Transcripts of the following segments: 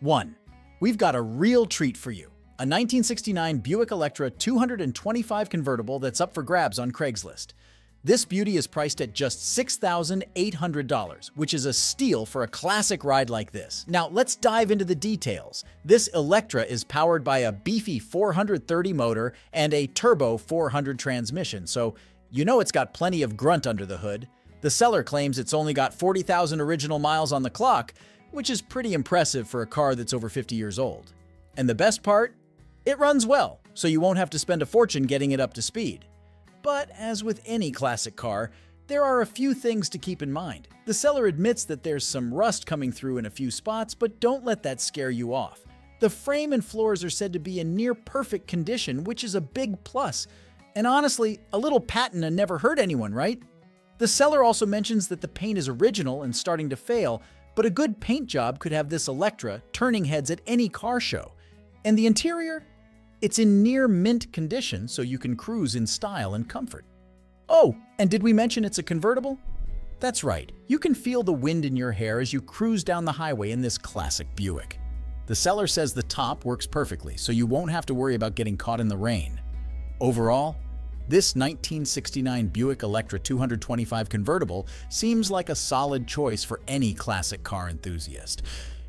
1. We've got a real treat for you. A 1969 Buick Electra 225 convertible that's up for grabs on Craigslist. This beauty is priced at just $6,800, which is a steal for a classic ride like this. Now, let's dive into the details. This Electra is powered by a beefy 430 motor and a turbo 400 transmission, so you know it's got plenty of grunt under the hood. The seller claims it's only got 40,000 original miles on the clock, which is pretty impressive for a car that's over 50 years old. And the best part? It runs well, so you won't have to spend a fortune getting it up to speed. But as with any classic car, there are a few things to keep in mind. The seller admits that there's some rust coming through in a few spots, but don't let that scare you off. The frame and floors are said to be in near-perfect condition, which is a big plus. And honestly, a little patina never hurt anyone, right? The seller also mentions that the paint is original and starting to fail, but a good paint job could have this Electra turning heads at any car show. And the interior? It's in near mint condition, so you can cruise in style and comfort. Oh, and did we mention it's a convertible? That's right, you can feel the wind in your hair as you cruise down the highway in this classic Buick. The seller says the top works perfectly, so you won't have to worry about getting caught in the rain. Overall, this 1969 Buick Electra 225 convertible seems like a solid choice for any classic car enthusiast.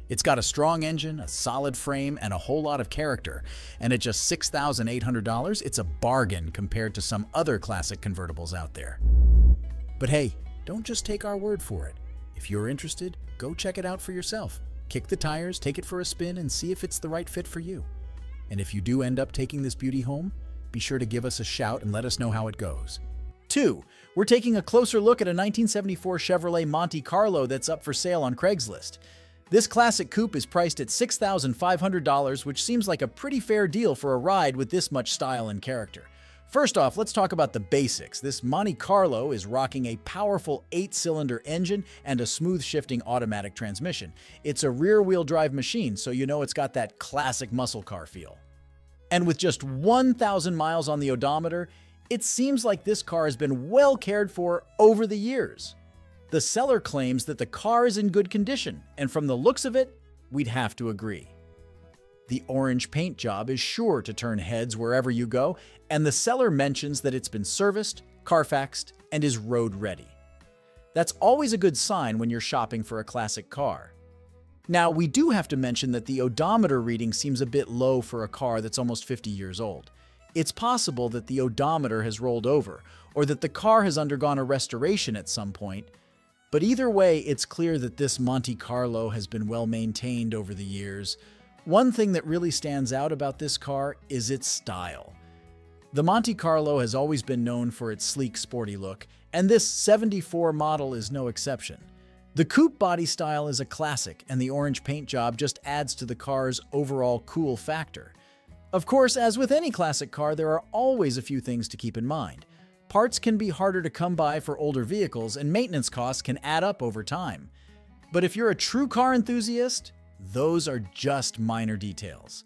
It's got a strong engine, a solid frame, and a whole lot of character. And at just $6,800, it's a bargain compared to some other classic convertibles out there. But hey, don't just take our word for it. If you're interested, go check it out for yourself. Kick the tires, take it for a spin, and see if it's the right fit for you. And if you do end up taking this beauty home, be sure to give us a shout and let us know how it goes. 2. We're taking a closer look at a 1974 Chevrolet Monte Carlo that's up for sale on Craigslist. This classic coupe is priced at $6,500, which seems like a pretty fair deal for a ride with this much style and character. First off, let's talk about the basics. This Monte Carlo is rocking a powerful 8-cylinder engine and a smooth-shifting automatic transmission. It's a rear-wheel drive machine, so you know it's got that classic muscle car feel. And with just 1,000 miles on the odometer, it seems like this car has been well cared for over the years. The seller claims that the car is in good condition, and from the looks of it, we'd have to agree. The orange paint job is sure to turn heads wherever you go, and the seller mentions that it's been serviced, Carfaxed, and is road ready. That's always a good sign when you're shopping for a classic car. Now, we do have to mention that the odometer reading seems a bit low for a car that's almost 50 years old. It's possible that the odometer has rolled over, or that the car has undergone a restoration at some point. But either way, it's clear that this Monte Carlo has been well maintained over the years. One thing that really stands out about this car is its style. The Monte Carlo has always been known for its sleek, sporty look, and this 74 model is no exception. The coupe body style is a classic, and the orange paint job just adds to the car's overall cool factor. Of course, as with any classic car, there are always a few things to keep in mind. Parts can be harder to come by for older vehicles, and maintenance costs can add up over time. But if you're a true car enthusiast, those are just minor details.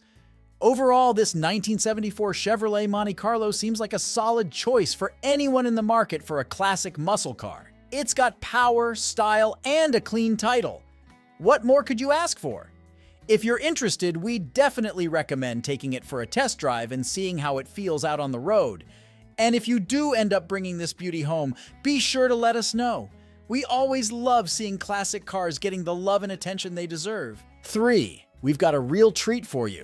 Overall, this 1974 Chevrolet Monte Carlo seems like a solid choice for anyone in the market for a classic muscle car. It's got power, style, and a clean title. What more could you ask for? If you're interested, we definitely recommend taking it for a test drive and seeing how it feels out on the road. And if you do end up bringing this beauty home, be sure to let us know. We always love seeing classic cars getting the love and attention they deserve. 3. We've got a real treat for you.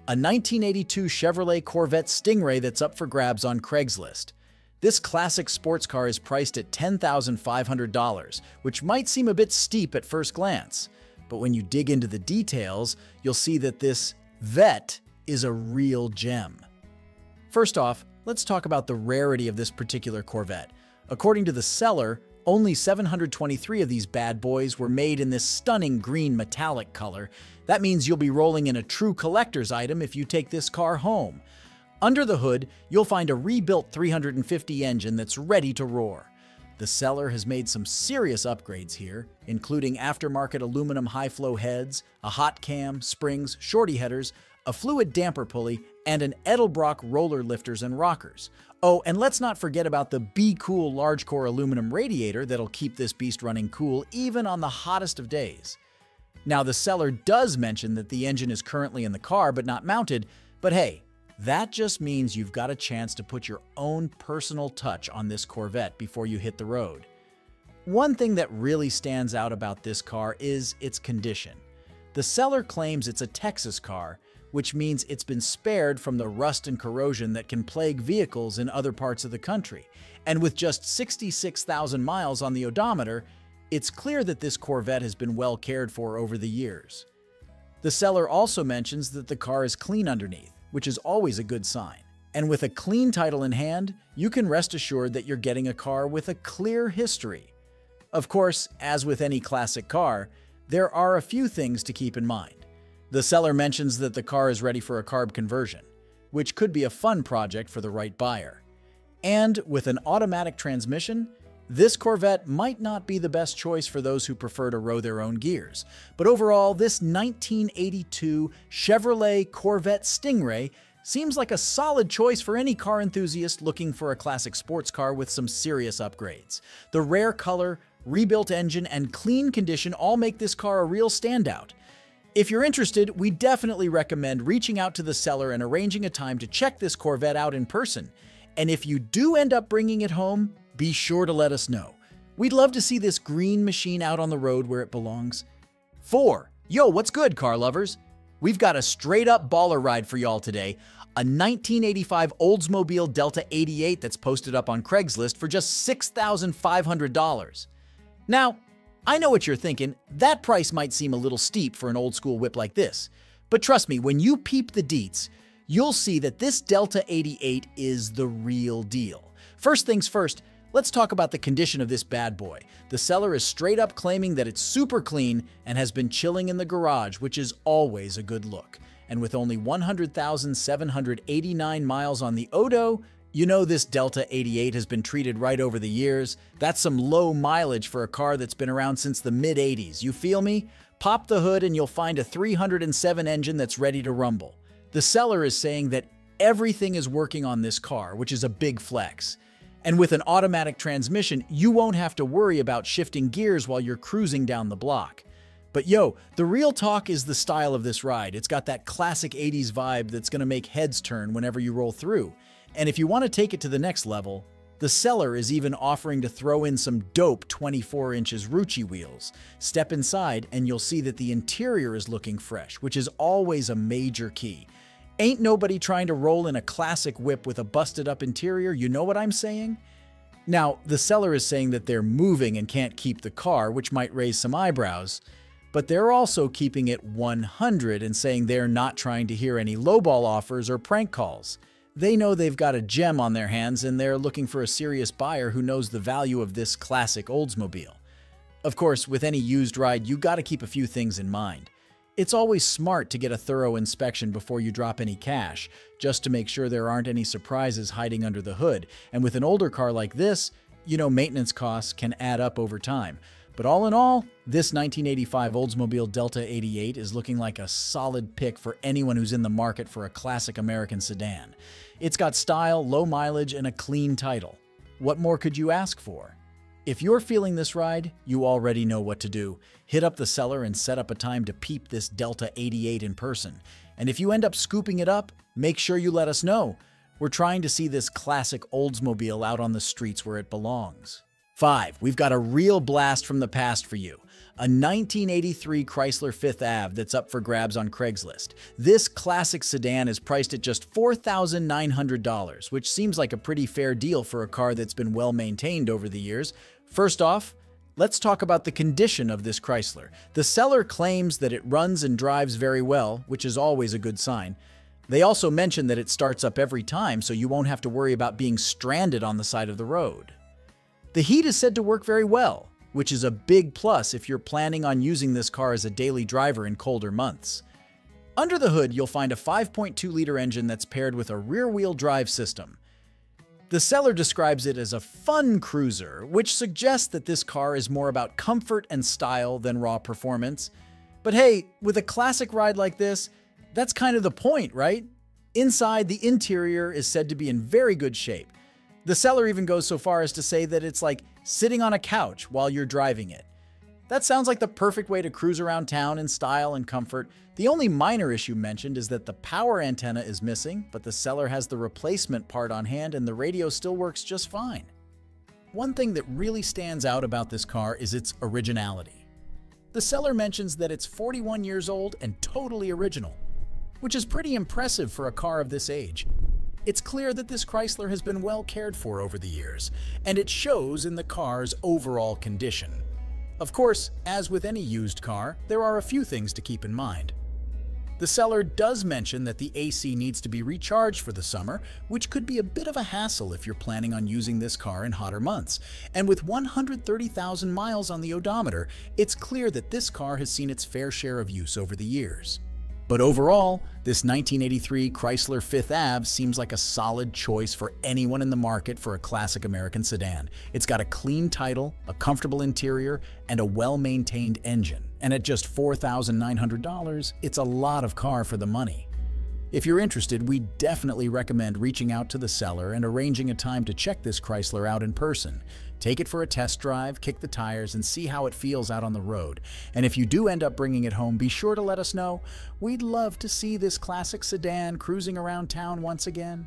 A 1982 Chevrolet Corvette Stingray that's up for grabs on Craigslist. This classic sports car is priced at $10,500, which might seem a bit steep at first glance. But when you dig into the details, you'll see that this Vette is a real gem. First off, let's talk about the rarity of this particular Corvette. According to the seller, only 723 of these bad boys were made in this stunning green metallic color. That means you'll be rolling in a true collector's item if you take this car home. Under the hood, you'll find a rebuilt 350 engine that's ready to roar. The seller has made some serious upgrades here, including aftermarket aluminum high-flow heads, a hot cam, springs, shorty headers, a fluid damper pulley, and an Edelbrock roller lifters and rockers. Oh, and let's not forget about the Be Cool large-core aluminum radiator that'll keep this beast running cool even on the hottest of days. Now, the seller does mention that the engine is currently in the car but not mounted, but hey, that just means you've got a chance to put your own personal touch on this Corvette before you hit the road. One thing that really stands out about this car is its condition. The seller claims it's a Texas car, which means it's been spared from the rust and corrosion that can plague vehicles in other parts of the country. And with just 66,000 miles on the odometer, it's clear that this Corvette has been well cared for over the years. The seller also mentions that the car is clean underneath, which is always a good sign. And with a clean title in hand, you can rest assured that you're getting a car with a clear history. Of course, as with any classic car, there are a few things to keep in mind. The seller mentions that the car is ready for a carb conversion, which could be a fun project for the right buyer. And with an automatic transmission, this Corvette might not be the best choice for those who prefer to row their own gears. But overall, this 1982 Chevrolet Corvette Stingray seems like a solid choice for any car enthusiast looking for a classic sports car with some serious upgrades. The rare color, rebuilt engine, and clean condition all make this car a real standout. If you're interested, we definitely recommend reaching out to the seller and arranging a time to check this Corvette out in person. And if you do end up bringing it home, be sure to let us know. We'd love to see this green machine out on the road where it belongs. 4. Yo, what's good, car lovers? We've got a straight-up baller ride for y'all today. A 1985 Oldsmobile Delta 88 that's posted up on Craigslist for just $6,500. Now, I know what you're thinking. That price might seem a little steep for an old-school whip like this. But trust me, when you peep the deets, you'll see that this Delta 88 is the real deal. First things first, let's talk about the condition of this bad boy. The seller is straight up claiming that it's super clean and has been chilling in the garage, which is always a good look. And with only 100,789 miles on the odo, you know this Delta 88 has been treated right over the years. That's some low mileage for a car that's been around since the mid-80s. You feel me? Pop the hood and you'll find a 307 engine that's ready to rumble. The seller is saying that everything is working on this car, which is a big flex. And with an automatic transmission, you won't have to worry about shifting gears while you're cruising down the block. But yo, the real talk is the style of this ride. It's got that classic 80s vibe that's gonna make heads turn whenever you roll through. And if you want to take it to the next level, the seller is even offering to throw in some dope 24 inches Rucci wheels. Step inside and you'll see that the interior is looking fresh, which is always a major key. Ain't nobody trying to roll in a classic whip with a busted up interior, you know what I'm saying? Now, the seller is saying that they're moving and can't keep the car, which might raise some eyebrows, but they're also keeping it 100 and saying they're not trying to hear any lowball offers or prank calls. They know they've got a gem on their hands and they're looking for a serious buyer who knows the value of this classic Oldsmobile. Of course, with any used ride, you gotta keep a few things in mind. It's always smart to get a thorough inspection before you drop any cash, just to make sure there aren't any surprises hiding under the hood. And with an older car like this, you know maintenance costs can add up over time. But all in all, this 1985 Oldsmobile Delta 88 is looking like a solid pick for anyone who's in the market for a classic American sedan. It's got style, low mileage, and a clean title. What more could you ask for? If you're feeling this ride, you already know what to do. Hit up the seller and set up a time to peep this Delta 88 in person. And if you end up scooping it up, make sure you let us know. We're trying to see this classic Oldsmobile out on the streets where it belongs. 5. We've got a real blast from the past for you. A 1983 Chrysler Fifth Ave that's up for grabs on Craigslist. This classic sedan is priced at just $4,900, which seems like a pretty fair deal for a car that's been well maintained over the years. First off, let's talk about the condition of this Chrysler. The seller claims that it runs and drives very well, which is always a good sign. They also mention that it starts up every time, so you won't have to worry about being stranded on the side of the road. The heat is said to work very well, which is a big plus if you're planning on using this car as a daily driver in colder months. Under the hood, you'll find a 5.2-liter engine that's paired with a rear-wheel drive system. The seller describes it as a fun cruiser, which suggests that this car is more about comfort and style than raw performance. But hey, with a classic ride like this, that's kind of the point, right? Inside, the interior is said to be in very good shape. The seller even goes so far as to say that it's like sitting on a couch while you're driving it. That sounds like the perfect way to cruise around town in style and comfort. The only minor issue mentioned is that the power antenna is missing, but the seller has the replacement part on hand and the radio still works just fine. One thing that really stands out about this car is its originality. The seller mentions that it's 41 years old and totally original, which is pretty impressive for a car of this age. It's clear that this Chrysler has been well cared for over the years, and it shows in the car's overall condition. Of course, as with any used car, there are a few things to keep in mind. The seller does mention that the AC needs to be recharged for the summer, which could be a bit of a hassle if you're planning on using this car in hotter months. And with 130,000 miles on the odometer, it's clear that this car has seen its fair share of use over the years. But overall, this 1983 Chrysler Fifth Ave seems like a solid choice for anyone in the market for a classic American sedan. It's got a clean title, a comfortable interior, and a well-maintained engine. And at just $4,900, it's a lot of car for the money. If you're interested, we definitely recommend reaching out to the seller and arranging a time to check this Chrysler out in person. Take it for a test drive, kick the tires, and see how it feels out on the road. And if you do end up bringing it home, be sure to let us know. We'd love to see this classic sedan cruising around town once again.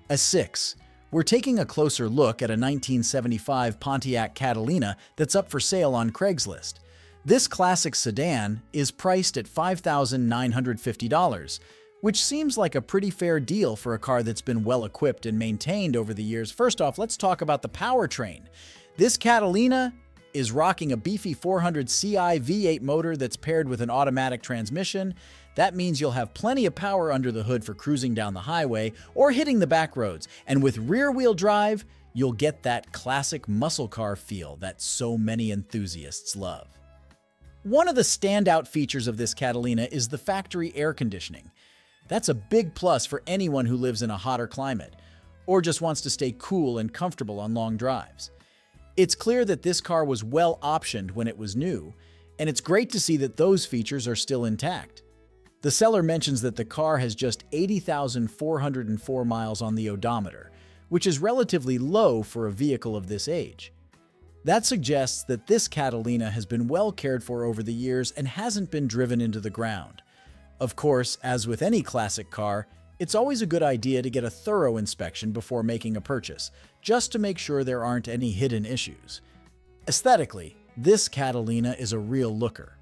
As 6, we're taking a closer look at a 1975 Pontiac Catalina that's up for sale on Craigslist. This classic sedan is priced at $5,950, which seems like a pretty fair deal for a car that's been well equipped and maintained over the years. First off, let's talk about the powertrain. This Catalina is rocking a beefy 400 CI V8 motor that's paired with an automatic transmission. That means you'll have plenty of power under the hood for cruising down the highway or hitting the back roads. And with rear-wheel drive, you'll get that classic muscle car feel that so many enthusiasts love. One of the standout features of this Catalina is the factory air conditioning. That's a big plus for anyone who lives in a hotter climate or just wants to stay cool and comfortable on long drives. It's clear that this car was well optioned when it was new, and it's great to see that those features are still intact. The seller mentions that the car has just 80,404 miles on the odometer, which is relatively low for a vehicle of this age. That suggests that this Catalina has been well cared for over the years and hasn't been driven into the ground. Of course, as with any classic car, it's always a good idea to get a thorough inspection before making a purchase, just to make sure there aren't any hidden issues. Aesthetically, this Catalina is a real looker.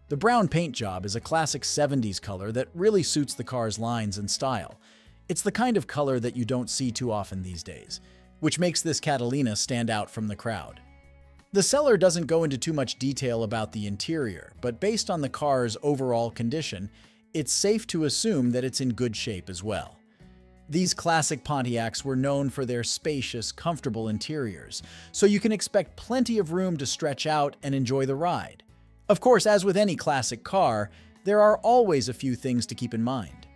The brown paint job is a classic 70s color that really suits the car's lines and style. It's the kind of color that you don't see too often these days, which makes this Catalina stand out from the crowd. The seller doesn't go into too much detail about the interior, but based on the car's overall condition, it's safe to assume that it's in good shape as well. These classic Pontiacs were known for their spacious, comfortable interiors, so you can expect plenty of room to stretch out and enjoy the ride. Of course, as with any classic car, there are always a few things to keep in mind.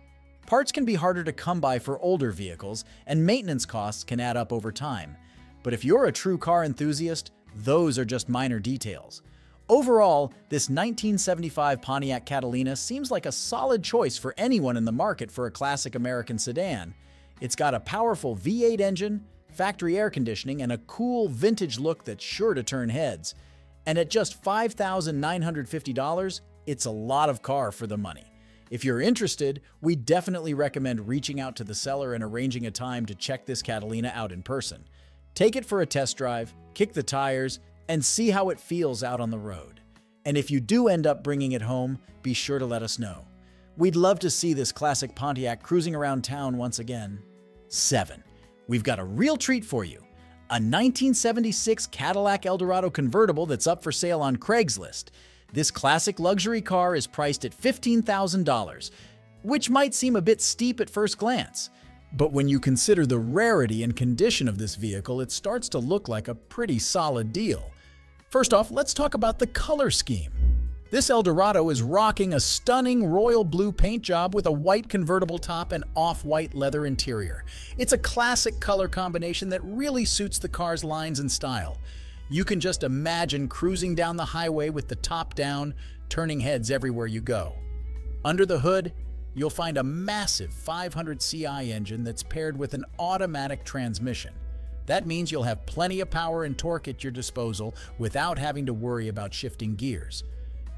Parts can be harder to come by for older vehicles, and maintenance costs can add up over time. But if you're a true car enthusiast, those are just minor details. Overall, this 1975 Pontiac Catalina seems like a solid choice for anyone in the market for a classic American sedan. It's got a powerful V8 engine, factory air conditioning, and a cool vintage look that's sure to turn heads. And at just $5,950, it's a lot of car for the money. If you're interested, we definitely recommend reaching out to the seller and arranging a time to check this Catalina out in person. Take it for a test drive, kick the tires, and see how it feels out on the road. And if you do end up bringing it home, be sure to let us know. We'd love to see this classic Pontiac cruising around town once again. 7. We've got a real treat for you. A 1976 Cadillac Eldorado convertible that's up for sale on Craigslist. This classic luxury car is priced at $15,000, which might seem a bit steep at first glance. But when you consider the rarity and condition of this vehicle, it starts to look like a pretty solid deal. First off, let's talk about the color scheme. This Eldorado is rocking a stunning royal blue paint job with a white convertible top and off-white leather interior. It's a classic color combination that really suits the car's lines and style. You can just imagine cruising down the highway with the top down, turning heads everywhere you go. Under the hood, you'll find a massive 500 CI engine that's paired with an automatic transmission. That means you'll have plenty of power and torque at your disposal without having to worry about shifting gears.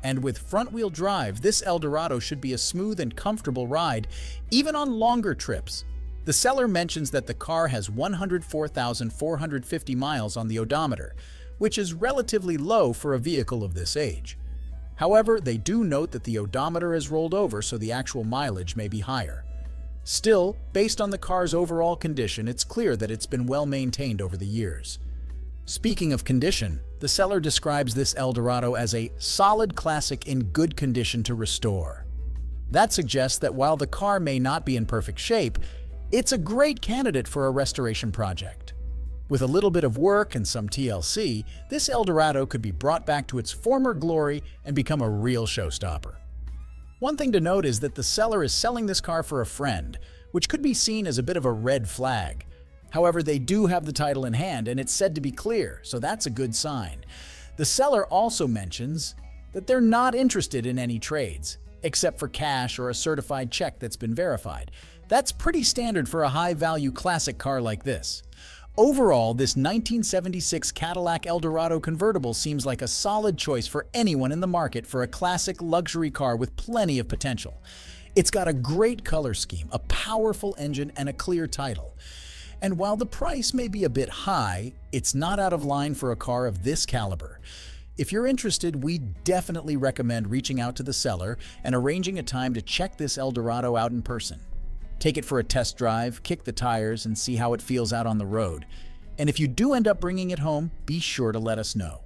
And with front-wheel drive, this Eldorado should be a smooth and comfortable ride, even on longer trips. The seller mentions that the car has 104,450 miles on the odometer, which is relatively low for a vehicle of this age. However, they do note that the odometer has rolled over, so the actual mileage may be higher. Still, based on the car's overall condition, it's clear that it's been well maintained over the years. Speaking of condition, the seller describes this Eldorado as a solid classic in good condition to restore. That suggests that while the car may not be in perfect shape, it's a great candidate for a restoration project. With a little bit of work and some TLC, this Eldorado could be brought back to its former glory and become a real showstopper. One thing to note is that the seller is selling this car for a friend, which could be seen as a bit of a red flag. However, they do have the title in hand, and it's said to be clear, so that's a good sign. The seller also mentions that they're not interested in any trades, except for cash or a certified check that's been verified. That's pretty standard for a high-value classic car like this. Overall, this 1976 Cadillac Eldorado convertible seems like a solid choice for anyone in the market for a classic luxury car with plenty of potential. It's got a great color scheme, a powerful engine, and a clear title. And while the price may be a bit high, it's not out of line for a car of this caliber. If you're interested, we definitely recommend reaching out to the seller and arranging a time to check this Eldorado out in person. Take it for a test drive, kick the tires, and see how it feels out on the road. And if you do end up bringing it home, be sure to let us know.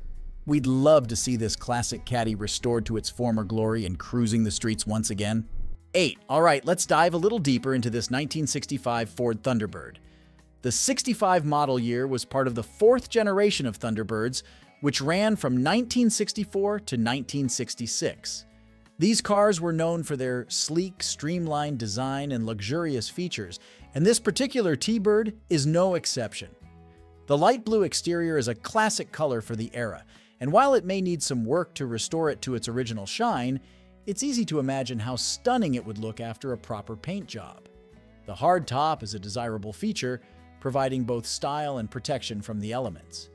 We'd love to see this classic Caddy restored to its former glory and cruising the streets once again. 8. Alright, let's dive a little deeper into this 1965 Ford Thunderbird. The 65 model year was part of the fourth generation of Thunderbirds, which ran from 1964 to 1966. These cars were known for their sleek, streamlined design and luxurious features, and this particular T-Bird is no exception. The light blue exterior is a classic color for the era, and while it may need some work to restore it to its original shine, it's easy to imagine how stunning it would look after a proper paint job. The hard top is a desirable feature, providing both style and protection from the elements.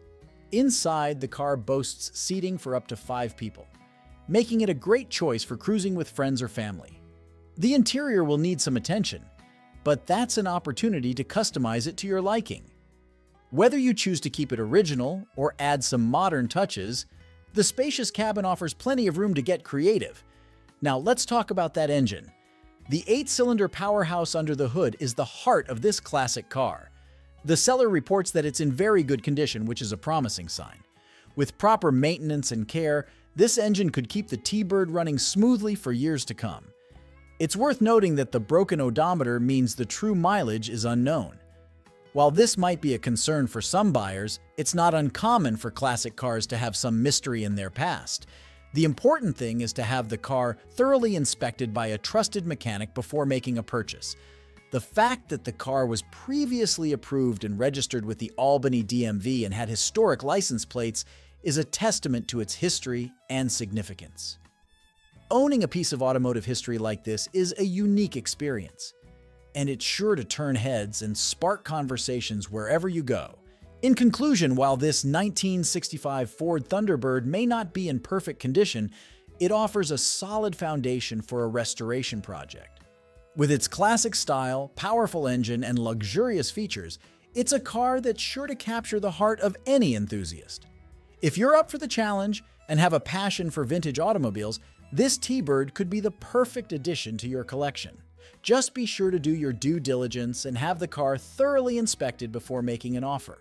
Inside, the car boasts seating for up to 5 people, making it a great choice for cruising with friends or family. The interior will need some attention, but that's an opportunity to customize it to your liking. Whether you choose to keep it original or add some modern touches, the spacious cabin offers plenty of room to get creative. Now let's talk about that engine. The 8-cylinder powerhouse under the hood is the heart of this classic car. The seller reports that it's in very good condition, which is a promising sign. With proper maintenance and care, this engine could keep the T-Bird running smoothly for years to come. It's worth noting that the broken odometer means the true mileage is unknown. While this might be a concern for some buyers, it's not uncommon for classic cars to have some mystery in their past. The important thing is to have the car thoroughly inspected by a trusted mechanic before making a purchase. The fact that the car was previously approved and registered with the Albany DMV and had historic license plates is a testament to its history and significance. Owning a piece of automotive history like this is a unique experience, and it's sure to turn heads and spark conversations wherever you go. In conclusion, while this 1965 Ford Thunderbird may not be in perfect condition, it offers a solid foundation for a restoration project. With its classic style, powerful engine, and luxurious features, it's a car that's sure to capture the heart of any enthusiast. If you're up for the challenge and have a passion for vintage automobiles, this T-Bird could be the perfect addition to your collection. Just be sure to do your due diligence and have the car thoroughly inspected before making an offer.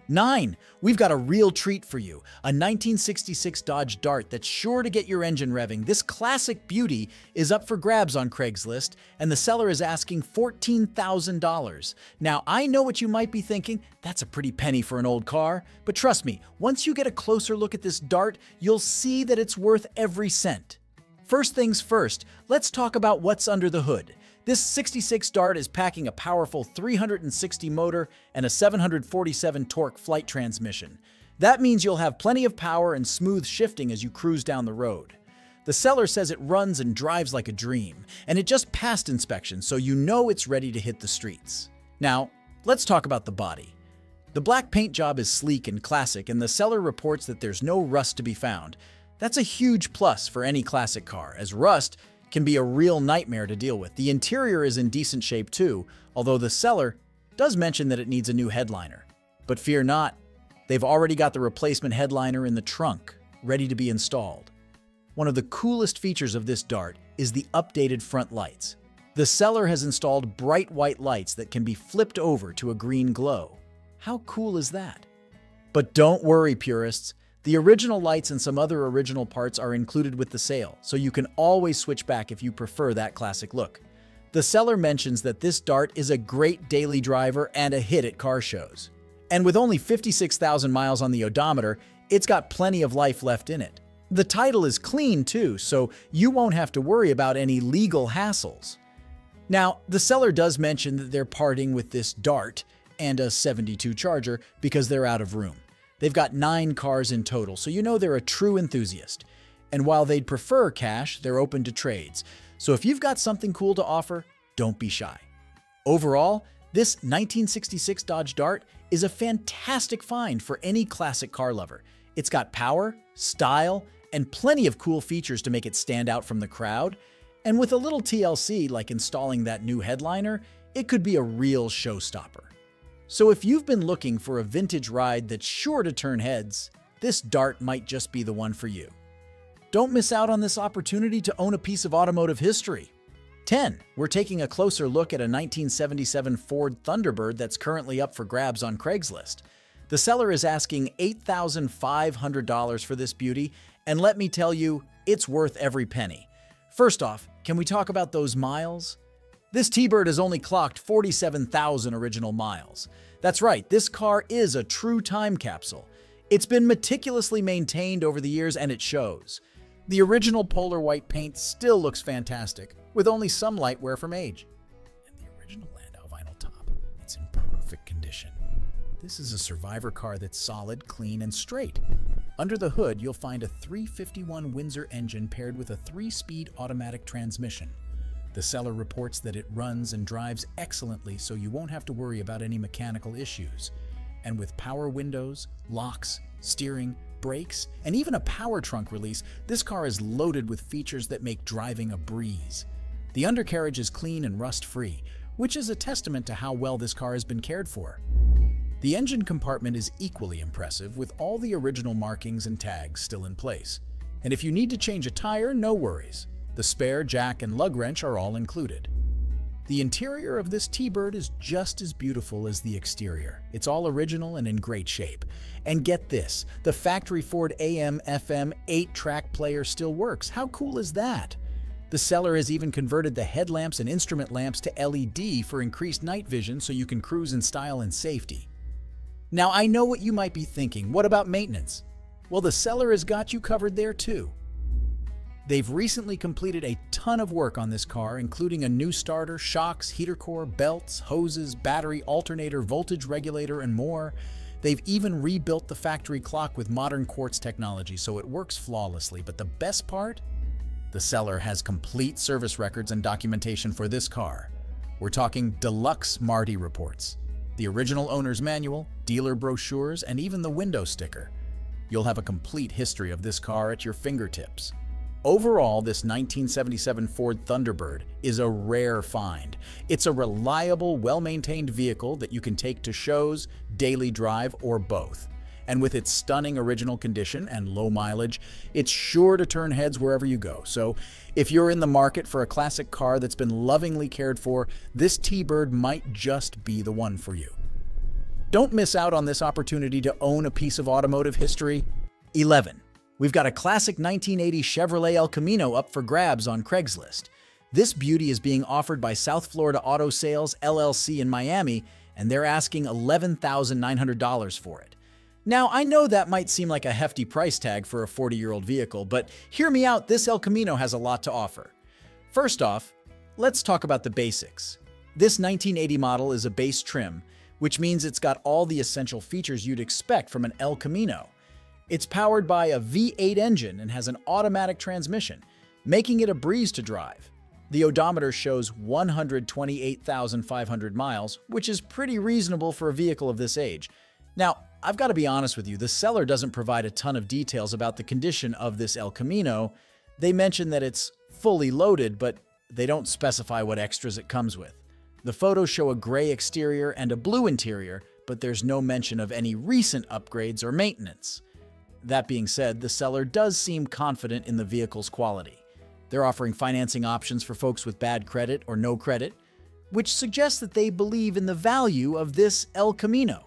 9. We've got a real treat for you, a 1966 Dodge Dart that's sure to get your engine revving. This classic beauty is up for grabs on Craigslist, and the seller is asking $14,000. Now, I know what you might be thinking, that's a pretty penny for an old car, but trust me, once you get a closer look at this Dart, you'll see that it's worth every cent. First things first, let's talk about what's under the hood. This 66 Dart is packing a powerful 360 motor and a 747 torque flight transmission. That means you'll have plenty of power and smooth shifting as you cruise down the road. The seller says it runs and drives like a dream, and it just passed inspection, so you know it's ready to hit the streets. Now, let's talk about the body. The black paint job is sleek and classic, and the seller reports that there's no rust to be found. That's a huge plus for any classic car, as rust can be a real nightmare to deal with. The interior is in decent shape too, although the seller does mention that it needs a new headliner. But fear not, they've already got the replacement headliner in the trunk, ready to be installed. One of the coolest features of this Dart is the updated front lights. The seller has installed bright white lights that can be flipped over to a green glow. How cool is that? But don't worry, purists. The original lights and some other original parts are included with the sale, so you can always switch back if you prefer that classic look. The seller mentions that this Dart is a great daily driver and a hit at car shows. And with only 56,000 miles on the odometer, it's got plenty of life left in it. The title is clean too, so you won't have to worry about any legal hassles. Now, the seller does mention that they're parting with this Dart and a 72 Charger because they're out of room. They've got 9 cars in total, so you know they're a true enthusiast. And while they'd prefer cash, they're open to trades. So if you've got something cool to offer, don't be shy. Overall, this 1966 Dodge Dart is a fantastic find for any classic car lover. It's got power, style, and plenty of cool features to make it stand out from the crowd. And with a little TLC like installing that new headliner, it could be a real showstopper. So if you've been looking for a vintage ride that's sure to turn heads, this Dart might just be the one for you. Don't miss out on this opportunity to own a piece of automotive history. 10. We're taking a closer look at a 1977 Ford Thunderbird that's currently up for grabs on Craigslist. The seller is asking $8,500 for this beauty, and let me tell you, it's worth every penny. First off, can we talk about those miles? This T-Bird has only clocked 47,000 original miles. That's right, this car is a true time capsule. It's been meticulously maintained over the years and it shows. The original polar white paint still looks fantastic, with only some light wear from age. And the original Landau vinyl top, it's in perfect condition. This is a survivor car that's solid, clean, and straight. Under the hood, you'll find a 351 Windsor engine paired with a 3-speed automatic transmission. The seller reports that it runs and drives excellently, so you won't have to worry about any mechanical issues. And with power windows, locks, steering, brakes, and even a power trunk release, this car is loaded with features that make driving a breeze. The undercarriage is clean and rust-free, which is a testament to how well this car has been cared for. The engine compartment is equally impressive, with all the original markings and tags still in place. And if you need to change a tire, no worries. The spare, jack, and lug wrench are all included. The interior of this T-Bird is just as beautiful as the exterior. It's all original and in great shape. And get this, the factory Ford AM/FM 8-track player still works. How cool is that? The seller has even converted the headlamps and instrument lamps to LED for increased night vision so you can cruise in style and safety. Now, I know what you might be thinking. What about maintenance? Well, the seller has got you covered there too. They've recently completed a ton of work on this car, including a new starter, shocks, heater core, belts, hoses, battery, alternator, voltage regulator, and more. They've even rebuilt the factory clock with modern quartz technology, so it works flawlessly. But the best part? The seller has complete service records and documentation for this car. We're talking deluxe Marti reports, the original owner's manual, dealer brochures, and even the window sticker. You'll have a complete history of this car at your fingertips. Overall, this 1977 Ford Thunderbird is a rare find. It's a reliable, well-maintained vehicle that you can take to shows, daily drive, or both. And with its stunning original condition and low mileage, it's sure to turn heads wherever you go. So if you're in the market for a classic car that's been lovingly cared for, this T-Bird might just be the one for you. Don't miss out on this opportunity to own a piece of automotive history. 11. We've got a classic 1980 Chevrolet El Camino up for grabs on Craigslist. This beauty is being offered by South Florida Auto Sales, LLC in Miami, and they're asking $11,900 for it. Now, I know that might seem like a hefty price tag for a 40-year-old vehicle, but hear me out, this El Camino has a lot to offer. First off, let's talk about the basics. This 1980 model is a base trim, which means it's got all the essential features you'd expect from an El Camino. It's powered by a V8 engine and has an automatic transmission, making it a breeze to drive. The odometer shows 128,500 miles, which is pretty reasonable for a vehicle of this age. Now, I've got to be honest with you, the seller doesn't provide a ton of details about the condition of this El Camino. They mention that it's fully loaded, but they don't specify what extras it comes with. The photos show a gray exterior and a blue interior, but there's no mention of any recent upgrades or maintenance. That being said, the seller does seem confident in the vehicle's quality. They're offering financing options for folks with bad credit or no credit, which suggests that they believe in the value of this El Camino.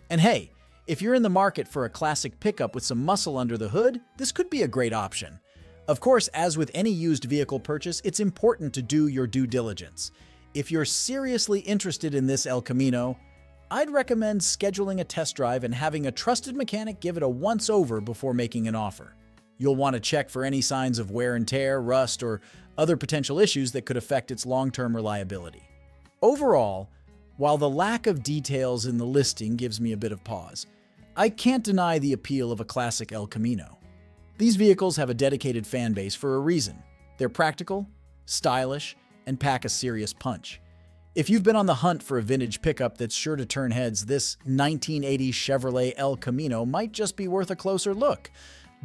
And hey, if you're in the market for a classic pickup with some muscle under the hood, this could be a great option. Of course, as with any used vehicle purchase, it's important to do your due diligence. If you're seriously interested in this El Camino, I'd recommend scheduling a test drive and having a trusted mechanic give it a once-over before making an offer. You'll want to check for any signs of wear and tear, rust, or other potential issues that could affect its long-term reliability. Overall, while the lack of details in the listing gives me a bit of pause, I can't deny the appeal of a classic El Camino. These vehicles have a dedicated fan base for a reason. They're practical, stylish, and pack a serious punch. If you've been on the hunt for a vintage pickup that's sure to turn heads, this 1980 Chevrolet El Camino might just be worth a closer look.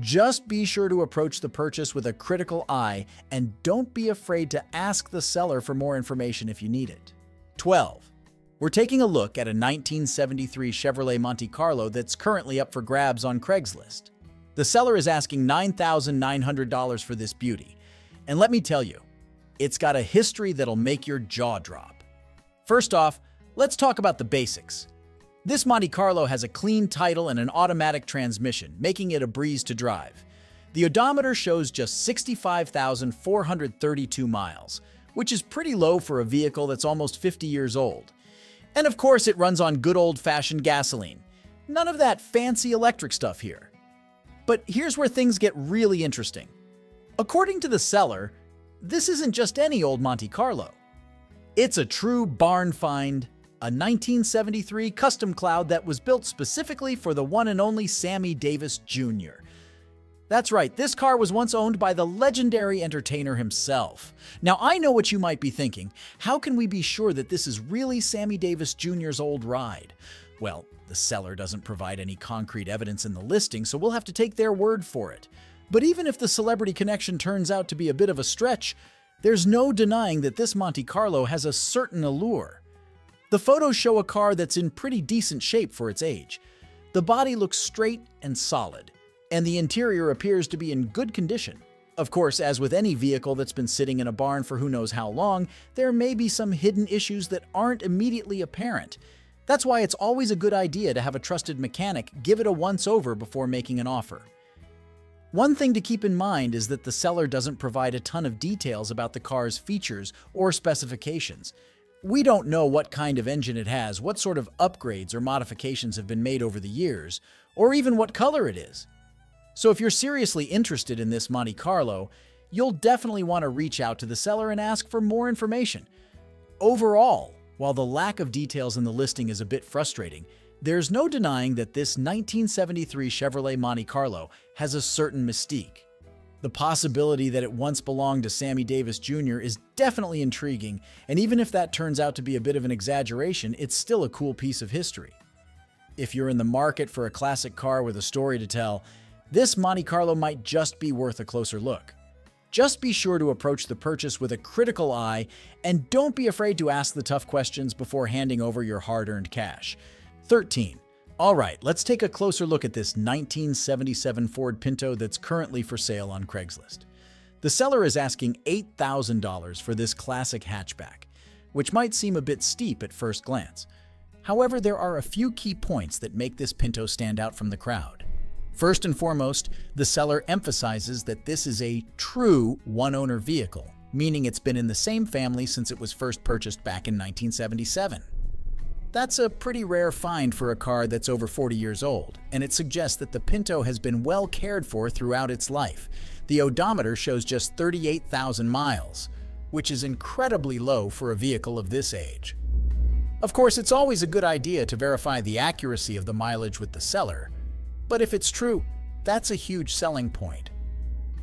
Just be sure to approach the purchase with a critical eye, and don't be afraid to ask the seller for more information if you need it. 12. We're taking a look at a 1973 Chevrolet Monte Carlo that's currently up for grabs on Craigslist. The seller is asking $9,900 for this beauty, and let me tell you, it's got a history that'll make your jaw drop. First off, let's talk about the basics. This Monte Carlo has a clean title and an automatic transmission, making it a breeze to drive. The odometer shows just 65,432 miles, which is pretty low for a vehicle that's almost 50 years old. And of course, it runs on good old-fashioned gasoline. None of that fancy electric stuff here. But here's where things get really interesting. According to the seller, this isn't just any old Monte Carlo. It's a true barn find, a 1973 custom cloud that was built specifically for the one and only Sammy Davis Jr. That's right, this car was once owned by the legendary entertainer himself. Now, I know what you might be thinking. How can we be sure that this is really Sammy Davis Jr.'s old ride? Well, the seller doesn't provide any concrete evidence in the listing, so we'll have to take their word for it. But even if the celebrity connection turns out to be a bit of a stretch, there's no denying that this Monte Carlo has a certain allure. The photos show a car that's in pretty decent shape for its age. The body looks straight and solid, and the interior appears to be in good condition. Of course, as with any vehicle that's been sitting in a barn for who knows how long, there may be some hidden issues that aren't immediately apparent. That's why it's always a good idea to have a trusted mechanic give it a once-over before making an offer. One thing to keep in mind is that the seller doesn't provide a ton of details about the car's features or specifications. We don't know what kind of engine it has, what sort of upgrades or modifications have been made over the years, or even what color it is. So if you're seriously interested in this Monte Carlo, you'll definitely want to reach out to the seller and ask for more information. Overall, while the lack of details in the listing is a bit frustrating, there's no denying that this 1973 Chevrolet Monte Carlo has a certain mystique. The possibility that it once belonged to Sammy Davis Jr. is definitely intriguing, and even if that turns out to be a bit of an exaggeration, it's still a cool piece of history. If you're in the market for a classic car with a story to tell, this Monte Carlo might just be worth a closer look. Just be sure to approach the purchase with a critical eye, and don't be afraid to ask the tough questions before handing over your hard-earned cash. 13. Alright, let's take a closer look at this 1977 Ford Pinto that's currently for sale on Craigslist. The seller is asking $8,000 for this classic hatchback, which might seem a bit steep at first glance. However, there are a few key points that make this Pinto stand out from the crowd. First and foremost, the seller emphasizes that this is a true one-owner vehicle, meaning it's been in the same family since it was first purchased back in 1977. That's a pretty rare find for a car that's over 40 years old, and it suggests that the Pinto has been well cared for throughout its life. The odometer shows just 38,000 miles, which is incredibly low for a vehicle of this age. Of course, it's always a good idea to verify the accuracy of the mileage with the seller, but if it's true, that's a huge selling point.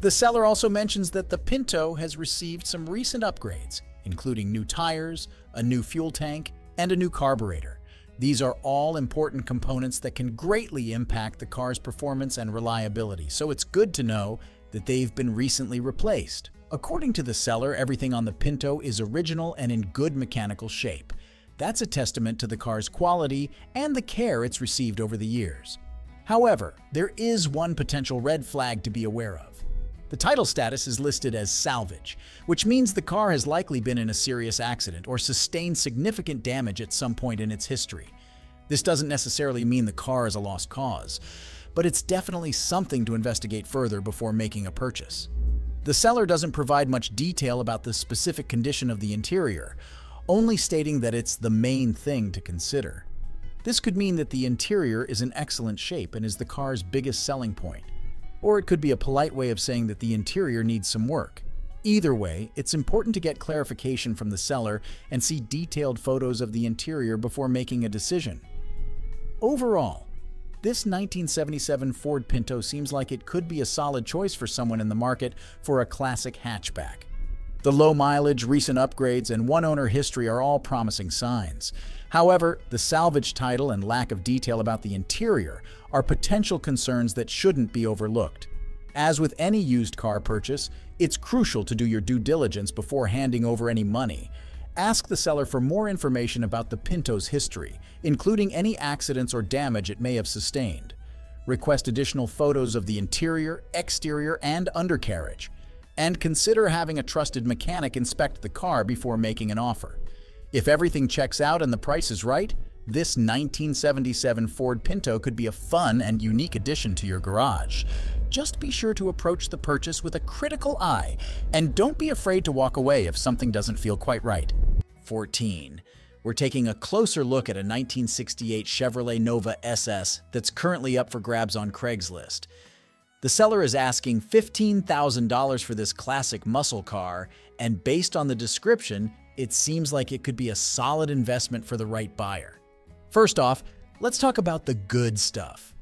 The seller also mentions that the Pinto has received some recent upgrades, including new tires, a new fuel tank, and a new carburetor. These are all important components that can greatly impact the car's performance and reliability, so it's good to know that they've been recently replaced. According to the seller, everything on the Pinto is original and in good mechanical shape. That's a testament to the car's quality and the care it's received over the years. However, there is one potential red flag to be aware of. The title status is listed as salvage, which means the car has likely been in a serious accident or sustained significant damage at some point in its history. This doesn't necessarily mean the car is a lost cause, but it's definitely something to investigate further before making a purchase. The seller doesn't provide much detail about the specific condition of the interior, only stating that it's the main thing to consider. This could mean that the interior is in excellent shape and is the car's biggest selling point. Or it could be a polite way of saying that the interior needs some work. Either way, it's important to get clarification from the seller and see detailed photos of the interior before making a decision. Overall, this 1977 Ford Pinto seems like it could be a solid choice for someone in the market for a classic hatchback. The low mileage, recent upgrades, and one-owner history are all promising signs. However, the salvage title and lack of detail about the interior are potential concerns that shouldn't be overlooked. As with any used car purchase, it's crucial to do your due diligence before handing over any money. Ask the seller for more information about the Pinto's history, including any accidents or damage it may have sustained. Request additional photos of the interior, exterior, and undercarriage. And consider having a trusted mechanic inspect the car before making an offer. If everything checks out and the price is right, this 1977 Ford Pinto could be a fun and unique addition to your garage. Just be sure to approach the purchase with a critical eye, and don't be afraid to walk away if something doesn't feel quite right. 14. We're taking a closer look at a 1968 Chevrolet Nova SS that's currently up for grabs on Craigslist. The seller is asking $15,000 for this classic muscle car, and based on the description, it seems like it could be a solid investment for the right buyer. First off, let's talk about the good stuff.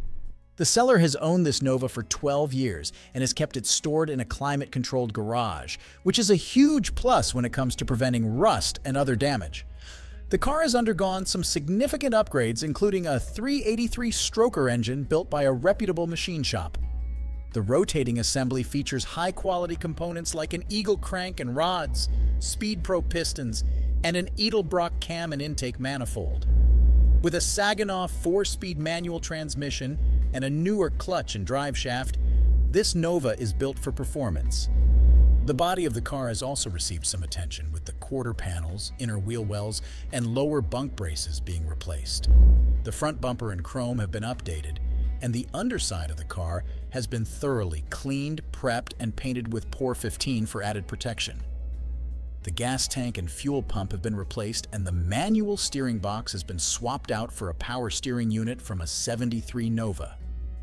The seller has owned this Nova for 12 years and has kept it stored in a climate-controlled garage, which is a huge plus when it comes to preventing rust and other damage. The car has undergone some significant upgrades, including a 383 stroker engine built by a reputable machine shop. The rotating assembly features high-quality components like an Eagle crank and rods, Speed Pro pistons, and an Edelbrock cam and intake manifold. With a Saginaw 4-speed manual transmission and a newer clutch and drive shaft, this Nova is built for performance. The body of the car has also received some attention, with the quarter panels, inner wheel wells, and lower bunk braces being replaced. The front bumper and chrome have been updated, and the underside of the car has been thoroughly cleaned, prepped, and painted with POR 15 for added protection. The gas tank and fuel pump have been replaced, and the manual steering box has been swapped out for a power steering unit from a '73 Nova.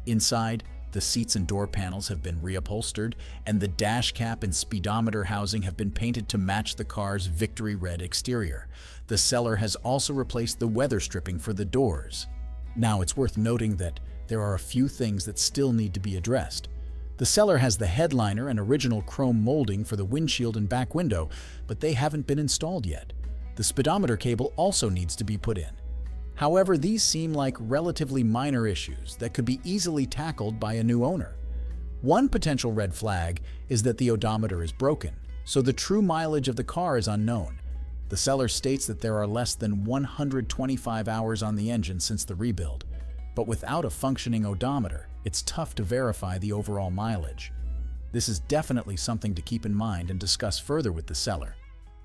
Inside, the seats and door panels have been reupholstered, and the dash cap and speedometer housing have been painted to match the car's Victory Red exterior. The seller has also replaced the weather stripping for the doors. Now, it's worth noting that there are a few things that still need to be addressed. The seller has the headliner and original chrome molding for the windshield and back window, but they haven't been installed yet. The speedometer cable also needs to be put in. However, these seem like relatively minor issues that could be easily tackled by a new owner. One potential red flag is that the odometer is broken, so the true mileage of the car is unknown. The seller states that there are less than 125 hours on the engine since the rebuild. But without a functioning odometer, it's tough to verify the overall mileage. This is definitely something to keep in mind and discuss further with the seller.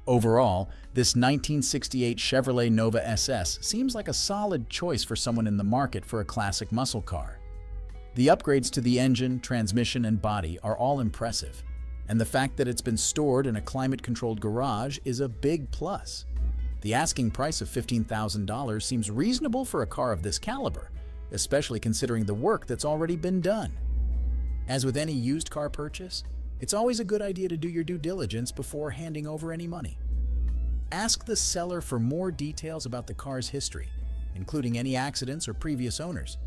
Overall, this 1968 Chevrolet Nova SS seems like a solid choice for someone in the market for a classic muscle car. The upgrades to the engine, transmission, and body are all impressive, and the fact that it's been stored in a climate-controlled garage is a big plus. The asking price of $15,000 seems reasonable for a car of this caliber, especially considering the work that's already been done. As with any used car purchase, it's always a good idea to do your due diligence before handing over any money. Ask the seller for more details about the car's history, including any accidents or previous owners.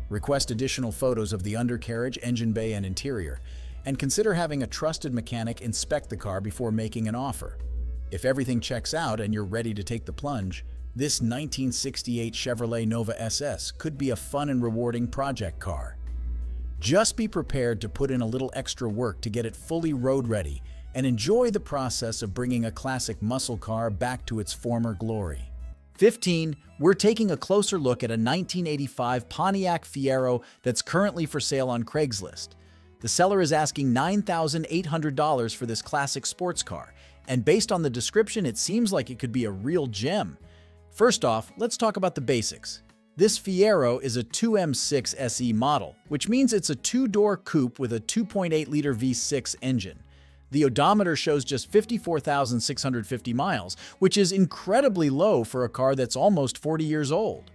Request additional photos of the undercarriage, engine bay, and interior, and consider having a trusted mechanic inspect the car before making an offer. If everything checks out and you're ready to take the plunge, This 1968 Chevrolet Nova SS could be a fun and rewarding project car. Just be prepared to put in a little extra work to get it fully road-ready and enjoy the process of bringing a classic muscle car back to its former glory. 15. We're taking a closer look at a 1985 Pontiac Fiero that's currently for sale on Craigslist. The seller is asking $9,800 for this classic sports car, and based on the description, it seems like it could be a real gem. First off, let's talk about the basics. This Fiero is a 2M6 SE model, which means it's a two-door coupe with a 2.8-liter V6 engine. The odometer shows just 54,650 miles, which is incredibly low for a car that's almost 40 years old.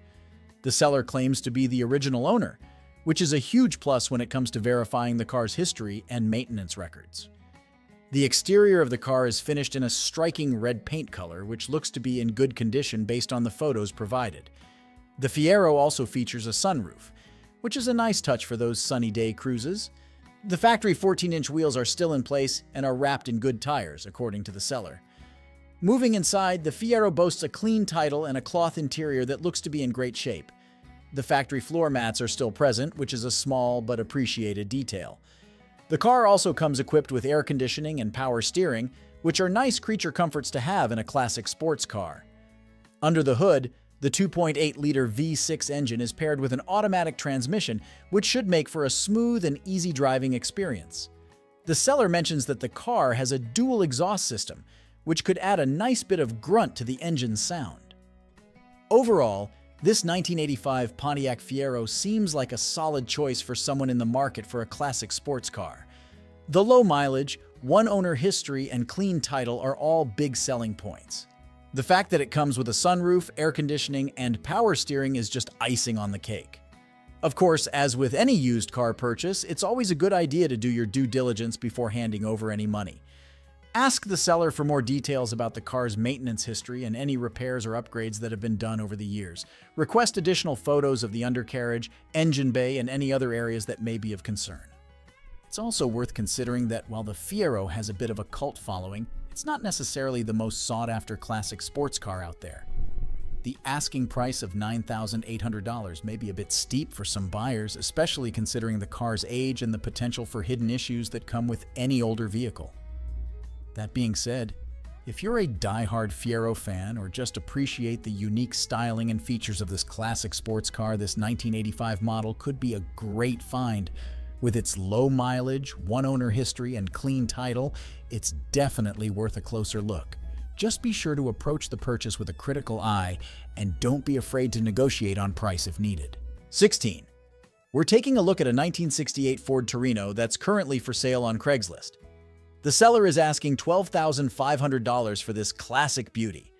The seller claims to be the original owner, which is a huge plus when it comes to verifying the car's history and maintenance records. The exterior of the car is finished in a striking red paint color, which looks to be in good condition based on the photos provided. The Fiero also features a sunroof, which is a nice touch for those sunny day cruises. The factory 14-inch wheels are still in place and are wrapped in good tires, according to the seller. Moving inside, the Fiero boasts a clean title and a cloth interior that looks to be in great shape. The factory floor mats are still present, which is a small but appreciated detail. The car also comes equipped with air conditioning and power steering, which are nice creature comforts to have in a classic sports car. Under the hood, the 2.8-liter V6 engine is paired with an automatic transmission, which should make for a smooth and easy driving experience. The seller mentions that the car has a dual exhaust system, which could add a nice bit of grunt to the engine's sound. Overall, this 1985 Pontiac Fiero seems like a solid choice for someone in the market for a classic sports car. The low mileage, one-owner history, and clean title are all big selling points. The fact that it comes with a sunroof, air conditioning, and power steering is just icing on the cake. Of course, as with any used car purchase, it's always a good idea to do your due diligence before handing over any money. Ask the seller for more details about the car's maintenance history and any repairs or upgrades that have been done over the years. Request additional photos of the undercarriage, engine bay, and any other areas that may be of concern. It's also worth considering that while the Fiero has a bit of a cult following, it's not necessarily the most sought-after classic sports car out there. The asking price of $9,800 may be a bit steep for some buyers, especially considering the car's age and the potential for hidden issues that come with any older vehicle. That being said, if you're a die-hard Fiero fan or just appreciate the unique styling and features of this classic sports car, this 1985 model could be a great find. With its low mileage, one-owner history, and clean title, it's definitely worth a closer look. Just be sure to approach the purchase with a critical eye and don't be afraid to negotiate on price if needed. 16. We're taking a look at a 1968 Ford Torino that's currently for sale on Craigslist. The seller is asking $12,500 for this classic beauty.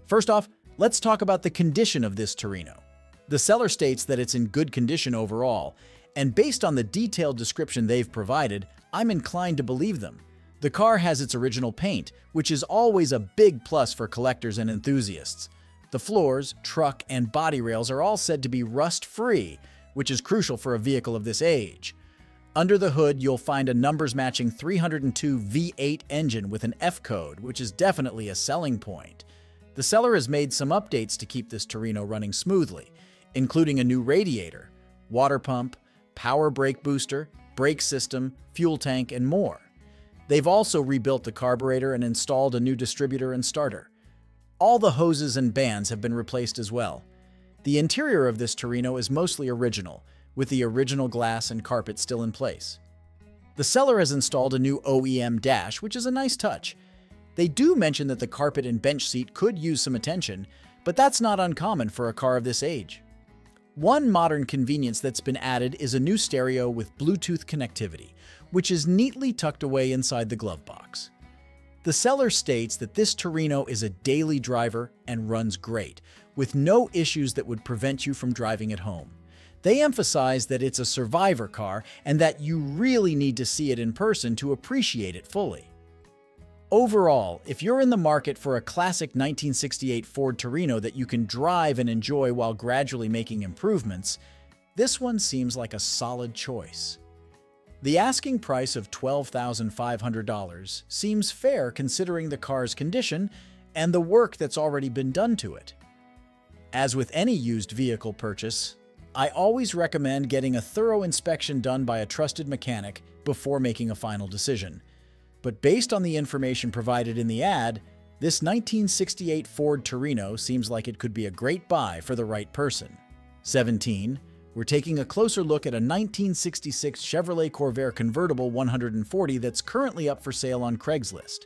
First off, let's talk about the condition of this Torino. The seller states that it's in good condition overall, and based on the detailed description they've provided, I'm inclined to believe them. The car has its original paint, which is always a big plus for collectors and enthusiasts. The floors, truck, and body rails are all said to be rust-free, which is crucial for a vehicle of this age. Under the hood, you'll find a numbers-matching 302 V8 engine with an F code, which is definitely a selling point. The seller has made some updates to keep this Torino running smoothly, including a new radiator, water pump, power brake booster, brake system, fuel tank, and more. They've also rebuilt the carburetor and installed a new distributor and starter. All the hoses and bands have been replaced as well. The interior of this Torino is mostly original, with the original glass and carpet still in place. The seller has installed a new OEM dash, which is a nice touch. They do mention that the carpet and bench seat could use some attention, but that's not uncommon for a car of this age. One modern convenience that's been added is a new stereo with Bluetooth connectivity, which is neatly tucked away inside the glove box. The seller states that this Torino is a daily driver and runs great, with no issues that would prevent you from driving it home. They emphasize that it's a survivor car and that you really need to see it in person to appreciate it fully. Overall, if you're in the market for a classic 1968 Ford Torino that you can drive and enjoy while gradually making improvements, this one seems like a solid choice. The asking price of $12,500 seems fair considering the car's condition and the work that's already been done to it. As with any used vehicle purchase, I always recommend getting a thorough inspection done by a trusted mechanic before making a final decision. But based on the information provided in the ad, this 1968 Ford Torino seems like it could be a great buy for the right person. 17. We're taking a closer look at a 1966 Chevrolet Corvair convertible 140 that's currently up for sale on Craigslist.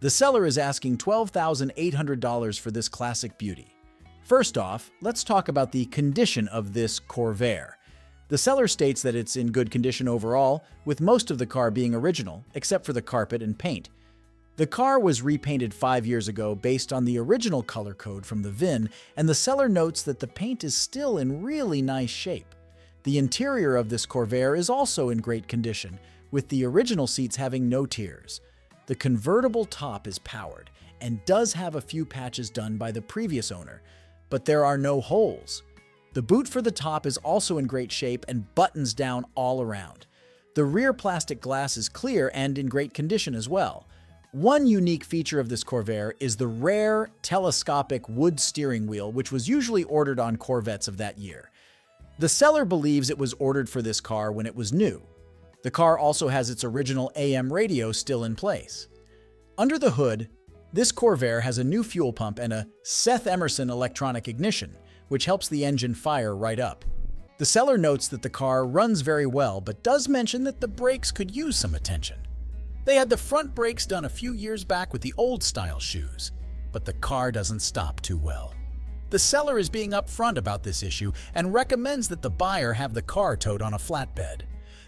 The seller is asking $12,800 for this classic beauty. First off, let's talk about the condition of this Corvair. The seller states that it's in good condition overall, with most of the car being original, except for the carpet and paint. The car was repainted 5 years ago based on the original color code from the VIN, and the seller notes that the paint is still in really nice shape. The interior of this Corvair is also in great condition, with the original seats having no tears. The convertible top is powered and does have a few patches done by the previous owner, but there are no holes. The boot for the top is also in great shape and buttons down all around. The rear plastic glass is clear and in great condition as well. One unique feature of this Corvair is the rare telescopic wood steering wheel, which was usually ordered on Corvettes of that year. The seller believes it was ordered for this car when it was new. The car also has its original AM radio still in place. Under the hood, this Corvair has a new fuel pump and a Seth Emerson electronic ignition, which helps the engine fire right up. The seller notes that the car runs very well, but does mention that the brakes could use some attention. They had the front brakes done a few years back with the old-style shoes, but the car doesn't stop too well. The seller is being upfront about this issue and recommends that the buyer have the car towed on a flatbed.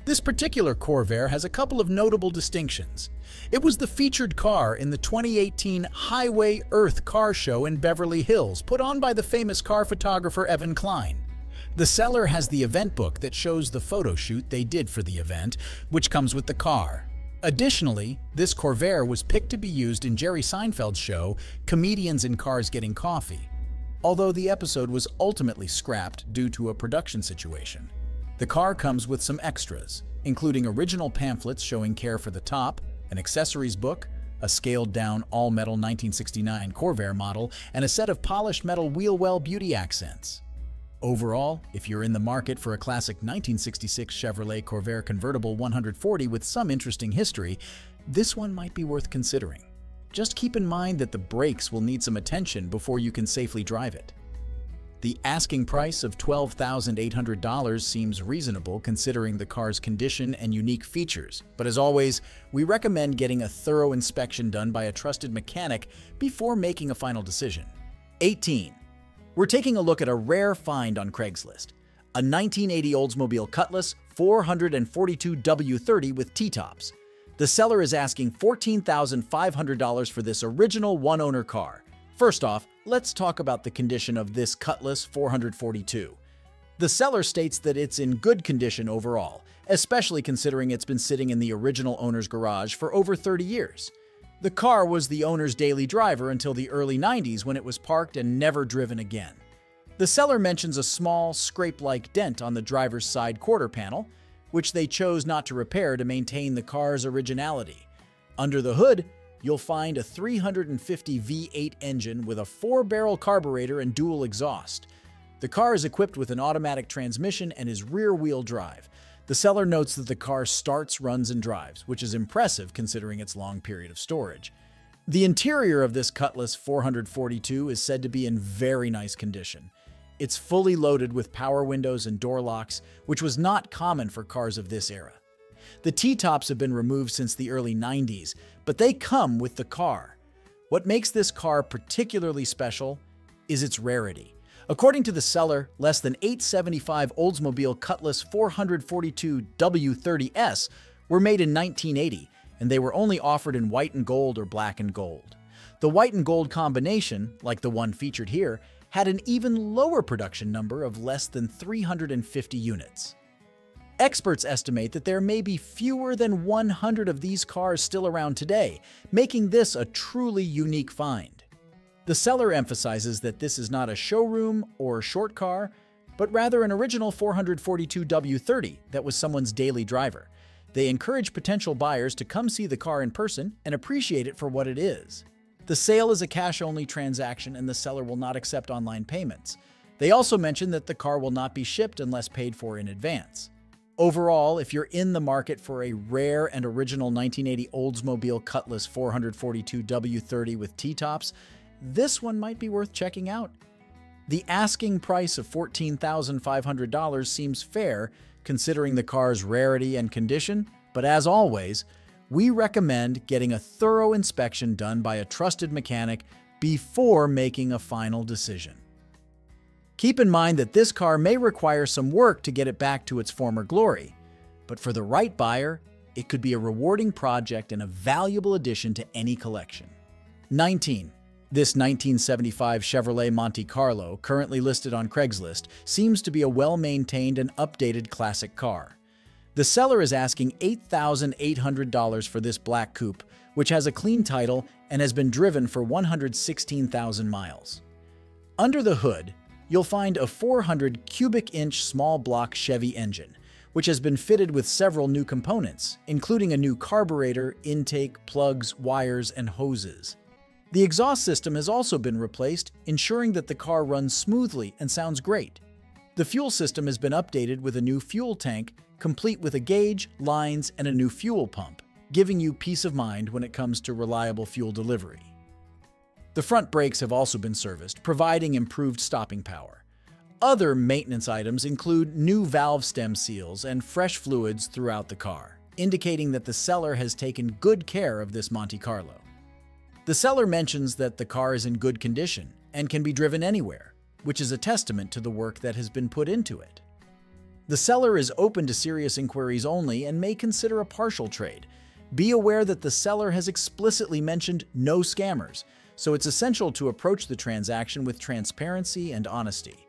This particular Corvair has a couple of notable distinctions. It was the featured car in the 2018 Highway Earth car show in Beverly Hills, put on by the famous car photographer Evan Klein. The seller has the event book that shows the photo shoot they did for the event, which comes with the car. Additionally, this Corvair was picked to be used in Jerry Seinfeld's show, Comedians in Cars Getting Coffee, although the episode was ultimately scrapped due to a production situation. The car comes with some extras, including original pamphlets showing care for the top, an accessories book, a scaled-down all-metal 1969 Corvair model, and a set of polished metal wheel well beauty accents. Overall, if you're in the market for a classic 1966 Chevrolet Corvair convertible 140 with some interesting history, this one might be worth considering. Just keep in mind that the brakes will need some attention before you can safely drive it. The asking price of $12,800 seems reasonable considering the car's condition and unique features, but as always, we recommend getting a thorough inspection done by a trusted mechanic before making a final decision. 18. We're taking a look at a rare find on Craigslist, a 1980 Oldsmobile Cutlass 442 W30 with T-tops. The seller is asking $14,500 for this original one-owner car. First off, let's talk about the condition of this Cutlass 442. The seller states that it's in good condition overall, especially considering it's been sitting in the original owner's garage for over 30 years. The car was the owner's daily driver until the early 90s when it was parked and never driven again. The seller mentions a small, scrape-like dent on the driver's side quarter panel, which they chose not to repair to maintain the car's originality. Under the hood, you'll find a 350 V8 engine with a 4-barrel carburetor and dual exhaust. The car is equipped with an automatic transmission and is rear-wheel drive. The seller notes that the car starts, runs, and drives, which is impressive considering its long period of storage. The interior of this Cutlass 442 is said to be in very nice condition. It's fully loaded with power windows and door locks, which was not common for cars of this era. The T-tops have been removed since the early 90s, but they come with the car. What makes this car particularly special is its rarity. According to the seller, less than 875 Oldsmobile Cutlass 442 W30S were made in 1980, and they were only offered in white and gold or black and gold. The white and gold combination, like the one featured here, had an even lower production number of less than 350 units. Experts estimate that there may be fewer than 100 of these cars still around today, making this a truly unique find. The seller emphasizes that this is not a showroom or short car, but rather an original 442 W30 that was someone's daily driver. They encourage potential buyers to come see the car in person and appreciate it for what it is. The sale is a cash-only transaction and the seller will not accept online payments. They also mention that the car will not be shipped unless paid for in advance. Overall, if you're in the market for a rare and original 1980 Oldsmobile Cutlass 442 W30 with T-tops, this one might be worth checking out. The asking price of $14,500 seems fair considering the car's rarity and condition, but as always, we recommend getting a thorough inspection done by a trusted mechanic before making a final decision. Keep in mind that this car may require some work to get it back to its former glory, but for the right buyer, it could be a rewarding project and a valuable addition to any collection. 19. This 1975 Chevrolet Monte Carlo, currently listed on Craigslist, seems to be a well-maintained and updated classic car. The seller is asking $8,800 for this black coupe, which has a clean title and has been driven for 116,000 miles. Under the hood, you'll find a 400 cubic inch small block Chevy engine, which has been fitted with several new components, including a new carburetor, intake, plugs, wires, and hoses. The exhaust system has also been replaced, ensuring that the car runs smoothly and sounds great. The fuel system has been updated with a new fuel tank, complete with a gauge, lines, and a new fuel pump, giving you peace of mind when it comes to reliable fuel delivery. The front brakes have also been serviced, providing improved stopping power. Other maintenance items include new valve stem seals and fresh fluids throughout the car, indicating that the seller has taken good care of this Monte Carlo. The seller mentions that the car is in good condition and can be driven anywhere, which is a testament to the work that has been put into it. The seller is open to serious inquiries only and may consider a partial trade. Be aware that the seller has explicitly mentioned no scammers, so it's essential to approach the transaction with transparency and honesty.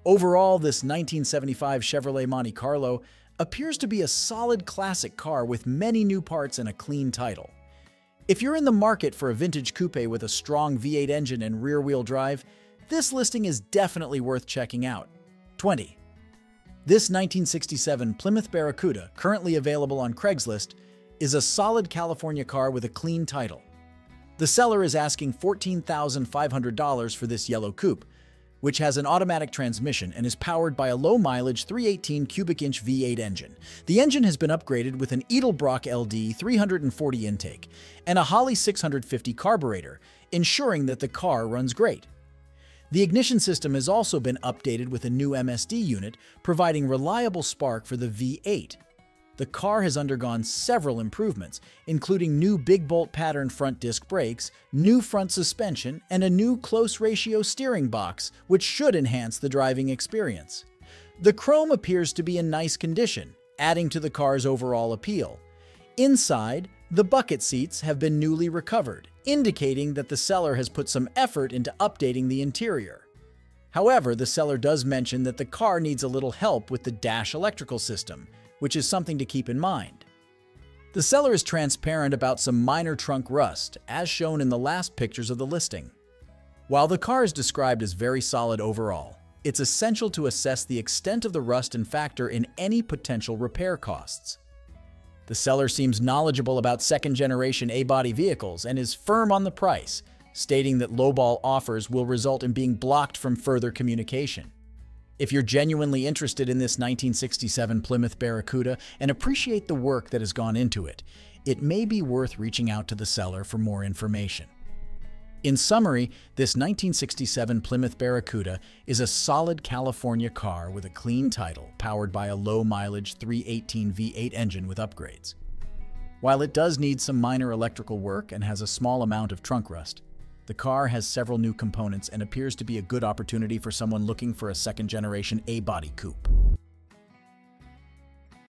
Overall, this 1975 Chevrolet Monte Carlo appears to be a solid classic car with many new parts and a clean title. If you're in the market for a vintage coupe with a strong V8 engine and rear-wheel drive, this listing is definitely worth checking out. 20. This 1967 Plymouth Barracuda, currently available on Craigslist, is a solid California car with a clean title. The seller is asking $14,500 for this yellow coupe, which has an automatic transmission and is powered by a low-mileage 318 cubic inch V8 engine. The engine has been upgraded with an Edelbrock LD 340 intake and a Holley 650 carburetor, ensuring that the car runs great. The ignition system has also been updated with a new MSD unit, providing reliable spark for the V8. The car has undergone several improvements, including new big bolt pattern front disc brakes, new front suspension, and a new close-ratio steering box, which should enhance the driving experience. The chrome appears to be in nice condition, adding to the car's overall appeal. Inside, the bucket seats have been newly recovered, indicating that the seller has put some effort into updating the interior. However, the seller does mention that the car needs a little help with the dash electrical system, which is something to keep in mind. The seller is transparent about some minor trunk rust, as shown in the last pictures of the listing. While the car is described as very solid overall, it's essential to assess the extent of the rust and factor in any potential repair costs. The seller seems knowledgeable about second-generation A-body vehicles and is firm on the price, stating that lowball offers will result in being blocked from further communication. If you're genuinely interested in this 1967 Plymouth Barracuda and appreciate the work that has gone into it, it may be worth reaching out to the seller for more information. In summary, this 1967 Plymouth Barracuda is a solid California car with a clean title, powered by a low-mileage 318 V8 engine with upgrades. While it does need some minor electrical work and has a small amount of trunk rust, the car has several new components and appears to be a good opportunity for someone looking for a second-generation A-body coupe.